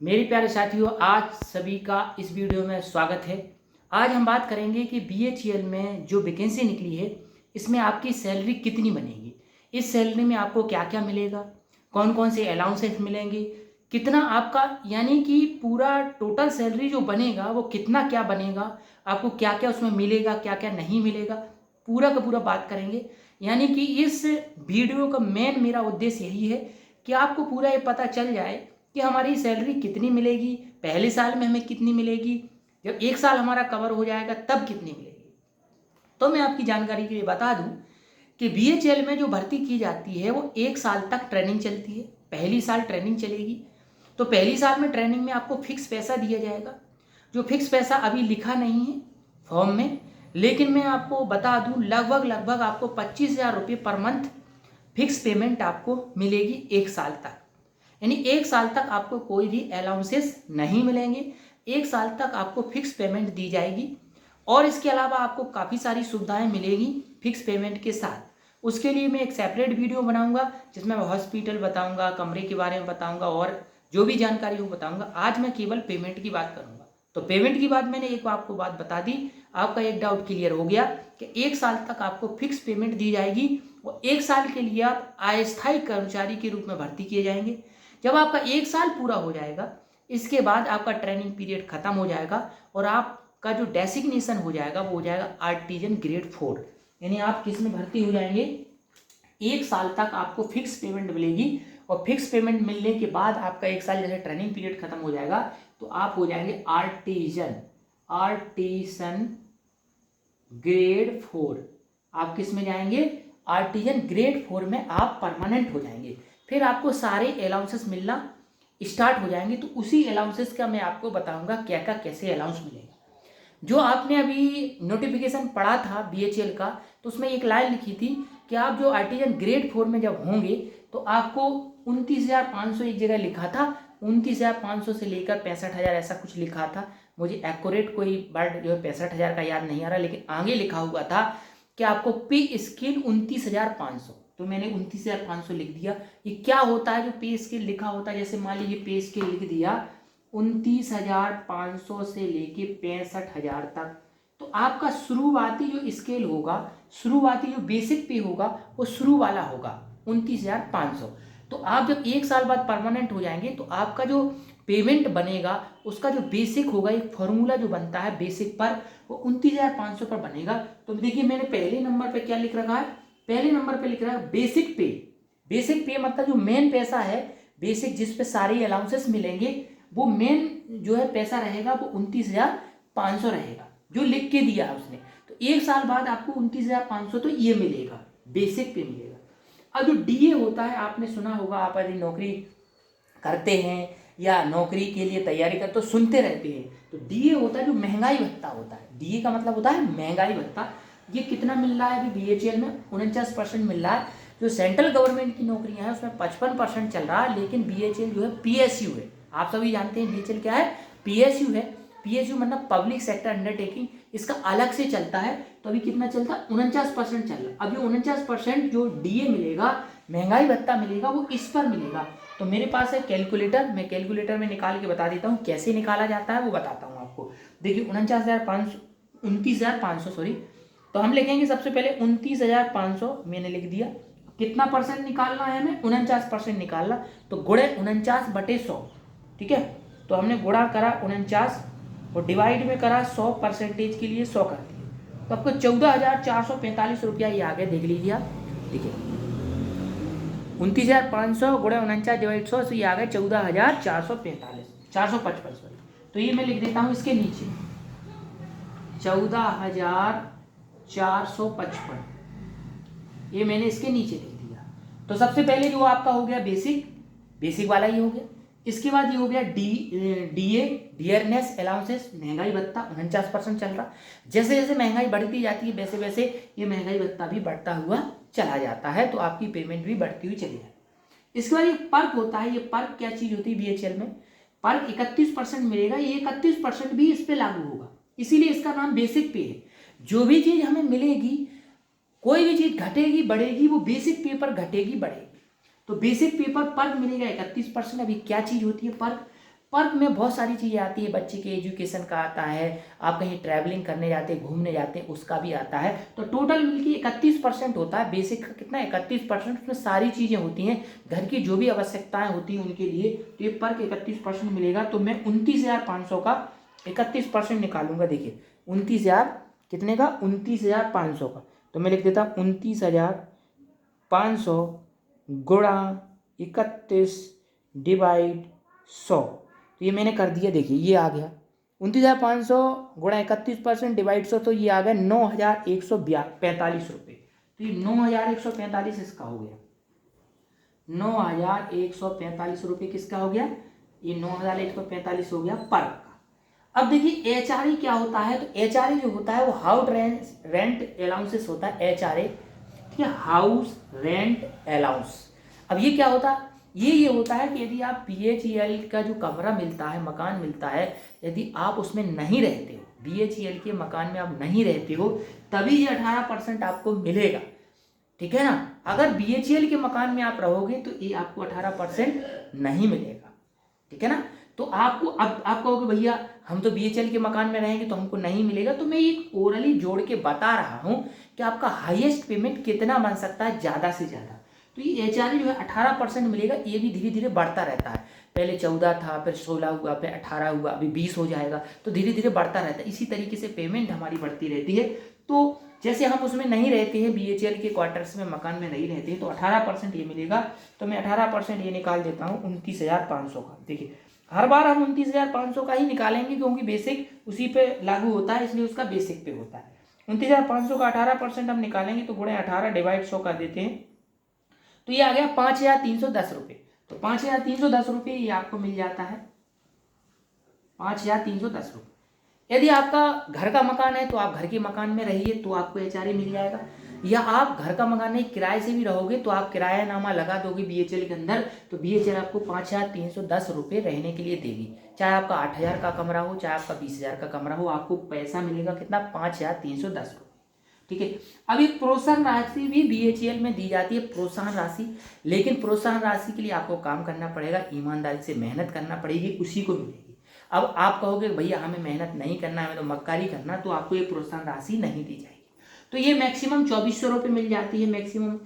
मेरे प्यारे साथियों, आज सभी का इस वीडियो में स्वागत है। आज हम बात करेंगे कि बीएचईएल में जो वैकेंसी निकली है, इसमें आपकी सैलरी कितनी बनेगी, इस सैलरी में आपको क्या क्या मिलेगा, कौन कौन से अलाउंसेस मिलेंगे, कितना आपका यानी कि पूरा टोटल सैलरी जो बनेगा वो कितना क्या बनेगा, आपको क्या क्या उसमें मिलेगा, क्या क्या नहीं मिलेगा, पूरा का पूरा बात करेंगे। यानी कि इस वीडियो का मेन मेरा उद्देश्य यही है कि आपको पूरा ये पता चल जाए कि हमारी सैलरी कितनी मिलेगी, पहले साल में हमें कितनी मिलेगी, जब एक साल हमारा कवर हो जाएगा तब कितनी मिलेगी। तो मैं आपकी जानकारी के लिए बता दूं कि बीएचईएल में जो भर्ती की जाती है वो एक साल तक ट्रेनिंग चलती है। पहली साल ट्रेनिंग चलेगी, तो पहली साल में ट्रेनिंग में आपको फिक्स पैसा दिया जाएगा। जो फिक्स पैसा अभी लिखा नहीं है फॉर्म में, लेकिन मैं आपको बता दूं लगभग आपको 25,000 रुपये पर मंथ फिक्स पेमेंट आपको मिलेगी एक साल तक। यानी एक साल तक आपको कोई भी अलाउंसेस नहीं मिलेंगे, एक साल तक आपको फिक्स पेमेंट दी जाएगी। और इसके अलावा आपको काफ़ी सारी सुविधाएं मिलेगी फिक्स पेमेंट के साथ। उसके लिए मैं एक सेपरेट वीडियो बनाऊंगा जिसमें मैं हॉस्पिटल बताऊंगा, कमरे के बारे में बताऊंगा और जो भी जानकारी हो बताऊंगा। आज मैं केवल पेमेंट की बात करूंगा। तो पेमेंट की बात मैंने एक आपको बात बता दी, आपका एक डाउट क्लियर हो गया कि एक साल तक आपको फिक्स पेमेंट दी जाएगी और एक साल के लिए आप अस्थायी कर्मचारी के रूप में भर्ती किए जाएंगे। जब आपका एक साल पूरा हो जाएगा, इसके बाद आपका ट्रेनिंग पीरियड खत्म हो जाएगा और आपका जो डेसिग्नेशन हो जाएगा वो हो जाएगा आर्टिजन ग्रेड 4। यानी आप किस में भर्ती हो जाएंगे, एक साल तक आपको फिक्स पेमेंट मिलेगी और फिक्स पेमेंट मिलने के बाद आपका एक साल जैसे ट्रेनिंग पीरियड खत्म हो जाएगा तो आप हो जाएंगे आर्टिजन ग्रेड 4। आप किस में जाएंगे, आर्टिजन ग्रेड 4 में आप परमानेंट हो जाएंगे। फिर आपको सारे अलाउंसेस मिलना स्टार्ट हो जाएंगे। तो उसी अलाउंसेस का मैं आपको बताऊंगा क्या क्या कैसे अलाउंस मिलेगा। जो आपने अभी नोटिफिकेशन पढ़ा था बीएचईएल का, तो उसमें एक लाइन लिखी थी कि आप जो आर्टिजन ग्रेड 4 में जब होंगे तो आपको 29,500 एक जगह लिखा था, 29,500 से लेकर 65,000 ऐसा कुछ लिखा था। मुझे एक्यूरेट कोई वर्ड जो है 65,000 का याद नहीं आ रहा, लेकिन आगे लिखा हुआ था कि आपको पे स्केल 29,500। तो मैंने 29,500 लिख दिया। ये क्या होता है जो पे स्केल लिखा होता है, जैसे मान लीजिए पे स्केल लिख दिया 29,500 से लेके 65,000 तक, तो आपका शुरुआती जो स्केल होगा, शुरुआती जो बेसिक पे होगा वो शुरू वाला होगा 29,500। तो आप जब एक साल बाद परमानेंट हो जाएंगे तो आपका जो पेमेंट बनेगा उसका जो बेसिक होगा, एक फॉर्मूला जो बनता है बेसिक पर, वो 29,500 पर बनेगा। तो देखिए मैंने पहले नंबर पे क्या लिख रखा है, पहले नंबर पे लिख रहा है बेसिक पे। बेसिक पे मतलब जो मेन पैसा है बेसिक, जिस पे सारी अलाउंसेस मिलेंगे, वो मेन जो है पैसा रहेगा वो 29,500 रहेगा जो लिख के दिया है उसने। तो एक साल बाद आपको 29,500 तो ये मिलेगा, बेसिक पे मिलेगा। अब जो डीए होता है, आपने सुना होगा, आप यदि नौकरी करते हैं या नौकरी के लिए तैयारी करते तो सुनते रहते हैं। तो डीए होता है जो महंगाई भत्ता होता है। डीए का मतलब होता है महंगाई भत्ता। ये कितना मिल रहा है अभी बीएचईएल में, 49% मिल रहा है। जो सेंट्रल गवर्नमेंट की नौकरियां हैं उसमें 55% चल रहा है, लेकिन बीएचईएल जो है पीएसयू है। आप सभी जानते हैं बीएचईएल क्या है, पीएसयू है। पीएसयू मतलब पब्लिक सेक्टर अंडरटेकिंग, इसका अलग से चलता है। तो अभी कितना चलता है, 49% चल रहा है। अभी 49% जो डीए मिलेगा, महंगाई भत्ता मिलेगा, वो इस पर मिलेगा। तो मेरे पास है कैलकुलेटर, मैं कैलकुलेटर में निकाल के बता देता हूँ कैसे निकाला जाता है, वो बताता हूँ आपको। देखिए 29,500 सॉरी। तो हम लिखेंगे सबसे पहले 29,500 मैंने लिख दिया। कितना परसेंट निकालना है हमें, 49% निकालना। तो गुणे 49/100, ठीक है। तो हमने गुणा करा 49 और डिवाइड में करा 100% के लिए 100 कर दिए। तो आपको 14,445 रुपया ये आ गया, देख लीजिए आप। देखिए 29,500 गुणे 49 डिवाइड 100 से ये आ गया 455 सॉरी। तो ये मैं लिख देता हूँ इसके नीचे 14,455, ये मैंने इसके नीचे लिख दिया। तो सबसे पहले जो आपका हो गया बेसिक वाला ही हो गया। इसके बाद ये हो गया डीए, डियरनेस अलाउंसेस, महंगाई भत्ता 49% चल रहा। जैसे जैसे महंगाई बढ़ती जाती है वैसे वैसे ये महंगाई भत्ता भी बढ़ता हुआ चला जाता है, तो आपकी पेमेंट भी बढ़ती हुई चली जाती है। इसके बाद ये पर्क होता है। ये पर्क क्या चीज होती है बीएचईएल में, पर्क 31% मिलेगा। ये 31% भी इस पे लागू होगा, इसीलिए इसका नाम बेसिक पे है। जो भी चीज हमें मिलेगी, कोई भी चीज घटेगी बढ़ेगी, वो बेसिक पे पर घटेगी बढ़ेगी। तो बेसिक पे पर पर्क मिलेगा 31%। अभी क्या चीज होती है पर्क, पर्क में बहुत सारी चीज़ें आती है, बच्चे के एजुकेशन का आता है, आप कहीं ट्रैवलिंग करने जाते हैं, घूमने जाते हैं, उसका भी आता है। तो टोटल मिलके 31% होता है। बेसिक का कितना 31%, उसमें सारी चीज़ें होती हैं, घर की जो भी आवश्यकताएं होती हैं उनके लिए। तो ये पर्क 31% मिलेगा। तो मैं 29,500 का 31% निकालूंगा। देखिए 29,000 कितने का, 29,500 का। तो मैं लिख देता 29,500 गुणा 31 डिवाइड 100। तो ये मैंने कर दिया। देखिए ये आ गया 29,500 गुणा 31% डिवाइड 100, तो ये आ गया 9,145 रुपये। तो ये 9,145 इसका हो गया। 9,145 रुपये किसका हो गया, ये 9,145 हो गया पर्क का। अब देखिए HRA क्या होता है। तो HRA जो होता है वो हाउस रेंट अलाउंसेस होता है, HRA, ठीक है, हाउस रेंट अलाउंस। अब ये क्या होता है, ये होता है कि यदि आप BHEL का जो कमरा मिलता है, मकान मिलता है, यदि आप उसमें नहीं रहते हो, BHEL के मकान में आप नहीं रहते हो, तभी ये 18% आपको मिलेगा, ठीक है ना। अगर BHEL के मकान में आप रहोगे तो ये आपको 18% नहीं मिलेगा, ठीक है ना। तो आपको अब आप कहोगे भैया हम तो BHEL के मकान में रहेंगे तो हमको नहीं मिलेगा। तो मैं एक ओरली जोड़ के बता रहा हूं कि आपका हाईएस्ट पेमेंट कितना बन सकता है ज़्यादा से ज़्यादा। तो ये HRA जो है 18% मिलेगा। ये भी धीरे धीरे बढ़ता रहता है, पहले 14 था, फिर 16 हुआ, फिर 18 हुआ, अभी 20 हो जाएगा। तो धीरे धीरे बढ़ता रहता है। इसी तरीके से पेमेंट हमारी बढ़ती रहती है। तो जैसे हम उसमें नहीं रहते हैं, BHEL के क्वार्टर्स में, मकान में नहीं रहते हैं, तो 18% ये मिलेगा। तो मैं 18% ये निकाल देता हूँ 29,500 का। देखिए हर बार हम 29,500 का ही निकालेंगे क्योंकि बेसिक उसी पे लागू होता है, इसलिए उसका बेसिक पे होता है। 29,500 का 18% हम निकालेंगे तो गुणे 18 डिवाइड 100 कर देते हैं। तो ये आ गया 5,310 रुपये। तो 5,310 रुपये ये आपको मिल जाता है, 5,310 रुपये। यदि आपका घर का मकान है तो आप घर के मकान में रहिए तो आपको HRA मिल जाएगा, या आप घर का मकान नहीं किराए से भी रहोगे तो आप किरायानामा लगा दोगे BHEL के अंदर, तो BHEL आपको 5,310 रुपये रहने के लिए देगी। चाहे आपका 8,000 का कमरा हो, चाहे आपका 20,000 का कमरा हो, आपको पैसा मिलेगा कितना, 5,310 रुपये, ठीक है। अब एक प्रोत्साहन राशि भी BHEL में दी जाती है, प्रोत्साहन राशि। लेकिन प्रोत्साहन राशि के लिए आपको काम करना पड़ेगा, ईमानदारी से मेहनत करना पड़ेगी, उसी को मिलेगी। अब आप कहोगे भैया हमें मेहनत नहीं करना, हमें तो मक्कारी करना, तो आपको ये प्रोत्साहन राशि नहीं दी जाएगी। तो ये मैक्सिमम 2,400 रुपये मिल जाती है, मैक्सिमम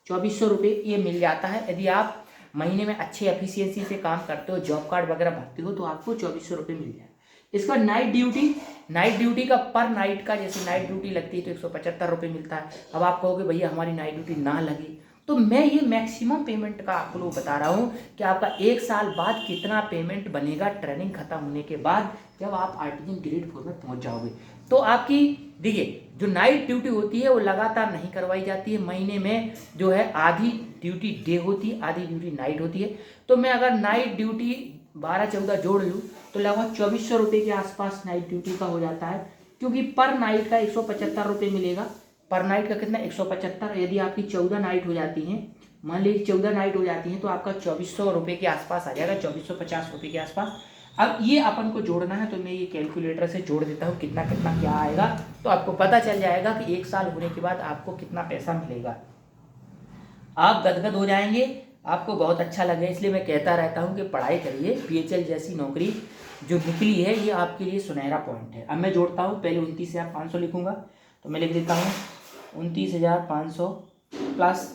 2,400 रुपये ये मिल जाता है। यदि आप महीने में अच्छे एफिशिएंसी से काम करते हो, जॉब कार्ड वगैरह भरते हो, तो आपको 2,400 रुपये मिल जाएगा। इसका नाइट ड्यूटी का पर नाइट का, जैसे नाइट ड्यूटी लगती है तो 175 रुपये मिलता है। अब आप कहोगे भैया हमारी नाइट ड्यूटी ना लगी, तो मैं ये मैक्सिमम पेमेंट का आप लोग बता रहा हूँ कि आपका 1 साल बाद कितना पेमेंट बनेगा ट्रेनिंग खत्म होने के बाद, जब आप आर्टिजन ग्रेड 4 में पहुँच जाओगे। तो आपकी देखिए जो नाइट ड्यूटी होती है वो लगातार नहीं करवाई जाती है, महीने में जो है आधी ड्यूटी डे होती है, आधी ड्यूटी नाइट होती है। तो मैं अगर नाइट ड्यूटी 12-14 जोड़ लूँ तो लगभग 2,400 रुपये के आसपास नाइट ड्यूटी का हो जाता है, क्योंकि पर नाइट का 175 रुपये मिलेगा। पर नाइट का कितना, 175। यदि आपकी 14 नाइट हो जाती हैं, मान लीजिए 14 नाइट हो जाती हैं, तो आपका 2,400 रुपये के आसपास आ जाएगा, 2,450 रुपये के आसपास। अब ये अपन को जोड़ना है तो मैं ये कैलकुलेटर से जोड़ देता हूँ कितना कितना क्या आएगा, तो आपको पता चल जाएगा कि 1 साल होने के बाद आपको कितना पैसा मिलेगा। आप गदगद हो जाएंगे, आपको बहुत अच्छा लगे। इसलिए मैं कहता रहता हूँ कि पढ़ाई करिए, BHEL जैसी नौकरी जो निकली है ये आपके लिए सुनहरा पॉइंट है। अब मैं जोड़ता हूँ, पहले 29,500 लिखूंगा, तो मैं लिख देता हूँ 29,500 plus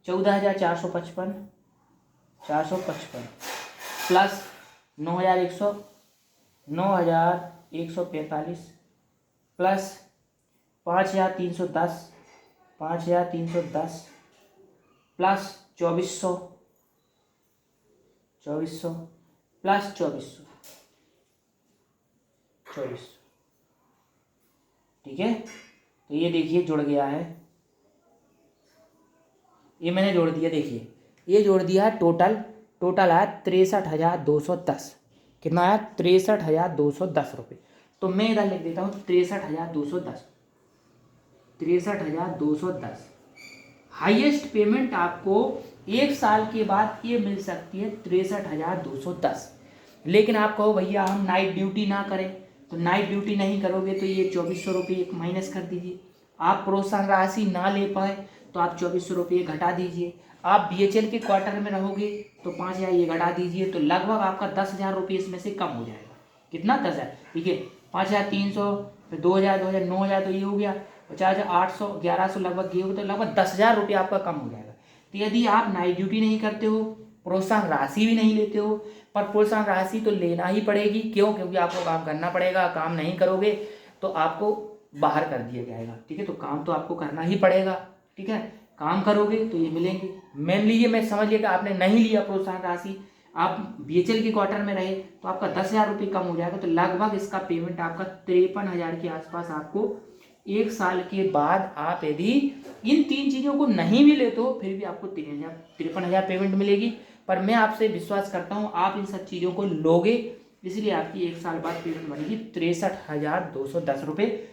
14,455 plus 9,145 plus 5,310 plus 2,400 plus 2,400, ठीक है। तो ये देखिए जुड़ गया है, ये मैंने जोड़ दिया। देखिए ये जोड़ दिया है, टोटल आया 63,210। कितना आया, 63,210 रुपये। तो मैं इधर लिख देता हूँ 63,210। हाईएस्ट पेमेंट आपको 1 साल के बाद ये मिल सकती है 63,210। लेकिन आप कहो भैया हम नाइट ड्यूटी ना करें, तो नाइट ड्यूटी नहीं करोगे तो ये 2,400 रुपये एक माइनस कर दीजिए। आप प्रोत्साहन राशि ना ले पाए तो आप 2,400 रुपये घटा दीजिए। आप BHL के क्वार्टर में रहोगे तो 5,000 ये घटा दीजिए, तो लगभग आपका 10,000 रुपये इसमें से कम हो जाएगा। कितना? 10,000। ठीक है, 5,300, फिर 2,000, 2,000, 9,000, तो ये हो गया 50,800, 1,100 लगभग ये हो, तो लगभग 10,000 रुपये आपका कम हो जाएगा। तो यदि आप नाइट ड्यूटी नहीं करते हो, प्रोत्साहन राशि भी नहीं लेते हो, पर प्रोत्साहन राशि तो लेना ही पड़ेगी। क्यों? क्योंकि आपको काम करना पड़ेगा, काम नहीं करोगे तो आपको बाहर कर दिया जाएगा। ठीक है, तो काम तो आपको करना ही पड़ेगा। ठीक है, काम करोगे तो ये मिलेंगे। मेनली ये मैं समझ लिया कि आपने नहीं लिया प्रोत्साहन राशि, आप BHL के क्वार्टर में रहे तो आपका 10,000 रुपये कम हो जाएगा। तो लगभग इसका पेमेंट आपका 53,000 के आसपास आपको 1 साल के बाद, आप यदि इन 3 चीज़ों को नहीं भी लेते हो फिर भी आपको 53,000 पेमेंट मिलेगी। पर मैं आपसे विश्वास करता हूँ आप इन सब चीज़ों को लोगे, इसलिए आपकी 1 साल बाद पेमेंट बनेगी 63,210 रुपये।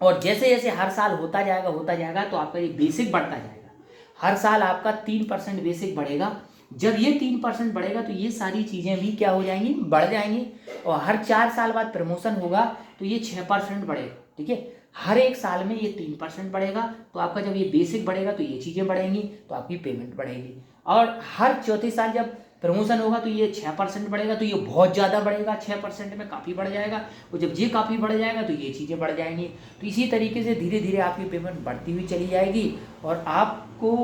और जैसे जैसे हर साल होता जाएगा तो आपका ये बेसिक बढ़ता जाएगा। हर साल आपका 3% बेसिक बढ़ेगा। जब ये 3% बढ़ेगा तो ये सारी चीज़ें भी क्या हो जाएंगी? बढ़ जाएंगी। और हर 4 साल बाद प्रमोशन होगा तो ये 6% बढ़ेगा। ठीक है, हर 1 साल में ये 3% बढ़ेगा। तो आपका जब ये बेसिक बढ़ेगा तो ये चीज़ें बढ़ेंगी, तो आपकी पेमेंट बढ़ेगी। और हर चौथे साल जब प्रमोशन होगा तो ये 6% बढ़ेगा, तो ये बहुत ज़्यादा बढ़ेगा। 6% में काफ़ी बढ़ जाएगा, और जब ये काफ़ी बढ़ जाएगा तो ये चीज़ें बढ़ जाएंगी। तो इसी तरीके से धीरे धीरे आपकी पेमेंट बढ़ती हुई चली जाएगी और आपको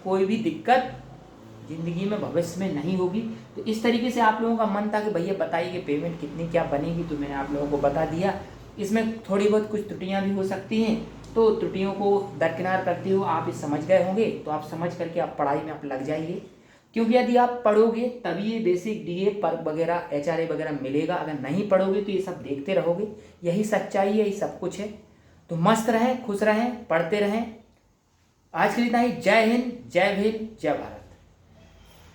कोई भी दिक्कत ज़िंदगी में भविष्य में नहीं होगी। तो इस तरीके से आप लोगों का मन था कि भैया बताइए कि पेमेंट कितनी क्या बनेगी, तो मैंने आप लोगों को बता दिया। इसमें थोड़ी बहुत कुछ त्रुटियाँ भी हो सकती हैं, तो त्रुटियों को दरकिनार करते हुए आप इस समझ गए होंगे, तो आप समझ करके आप पढ़ाई में आप लग जाइए। क्योंकि यदि आप पढ़ोगे तभी ये बेसिक DA पर वगैरह HRA वगैरह मिलेगा। अगर नहीं पढ़ोगे तो ये सब देखते रहोगे। यही सच्चाई है, यही सब कुछ है। तो मस्त रहें, खुश रहें, पढ़ते रहें। आज के लिए इतना ही। जय हिंद, जय भीम, जय भारत।